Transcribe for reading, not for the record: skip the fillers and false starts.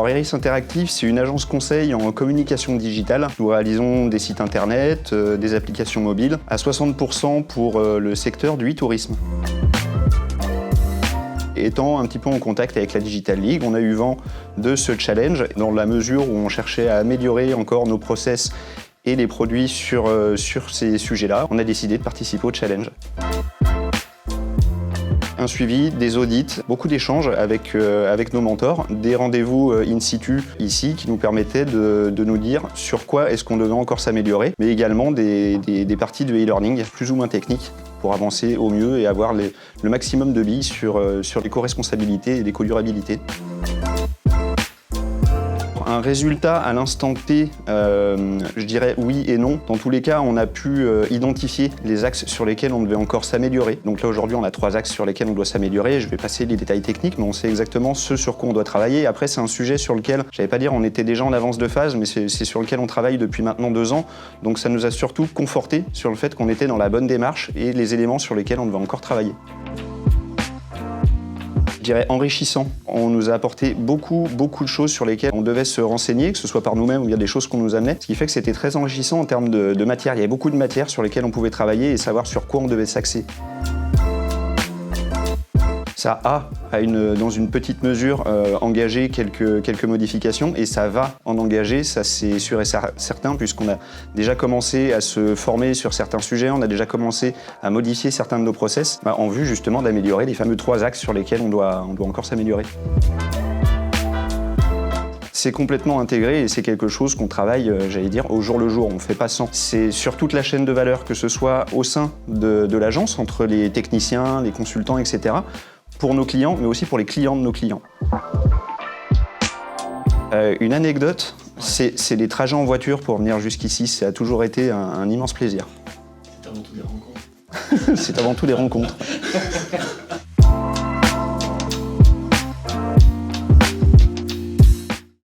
Alors Iris Interactive, c'est une agence conseil en communication digitale. Nous réalisons des sites internet, des applications mobiles, à 60% pour le secteur du e-tourisme. Étant un petit peu en contact avec la Digital League, on a eu vent de ce challenge dans la mesure où on cherchait à améliorer encore nos process et les produits sur ces sujets-là. On a décidé de participer au challenge. Un suivi, des audits, beaucoup d'échanges avec nos mentors, des rendez-vous in situ ici qui nous permettaient de nous dire sur quoi est-ce qu'on devait encore s'améliorer, mais également des parties de e-learning plus ou moins techniques pour avancer au mieux et avoir le maximum de billes sur l'éco-responsabilité et l'éco-durabilité. Un résultat à l'instant T, je dirais oui et non. Dans tous les cas, on a pu identifier les axes sur lesquels on devait encore s'améliorer. Donc là, aujourd'hui, on a 3 axes sur lesquels on doit s'améliorer. Je vais passer les détails techniques, mais on sait exactement ce sur quoi on doit travailler. Après, c'est un sujet sur lequel, je n'allais pas dire on était déjà en avance de phase, mais c'est sur lequel on travaille depuis maintenant 2 ans. Donc ça nous a surtout conforté sur le fait qu'on était dans la bonne démarche et les éléments sur lesquels on devait encore travailler. Je dirais enrichissant. On nous a apporté beaucoup de choses sur lesquelles on devait se renseigner, que ce soit par nous-mêmes ou bien des choses qu'on nous amenait, ce qui fait que c'était très enrichissant en termes de matière. Il y avait beaucoup de matières sur lesquelles on pouvait travailler et savoir sur quoi on devait s'axer. Ça a, dans une petite mesure, engagé quelques modifications et ça va en engager, ça c'est sûr et certain, puisqu'on a déjà commencé à se former sur certains sujets, on a déjà commencé à modifier certains de nos process en vue justement d'améliorer les fameux 3 axes sur lesquels on doit encore s'améliorer. C'est complètement intégré et c'est quelque chose qu'on travaille, j'allais dire, au jour le jour. On ne fait pas sans. C'est sur toute la chaîne de valeur, que ce soit au sein de l'agence, entre les techniciens, les consultants, etc., pour nos clients, mais aussi pour les clients de nos clients. Une anecdote, c'est les trajets en voiture pour venir jusqu'ici. Ça a toujours été un immense plaisir. C'est avant tout des rencontres. C'est avant tout des rencontres.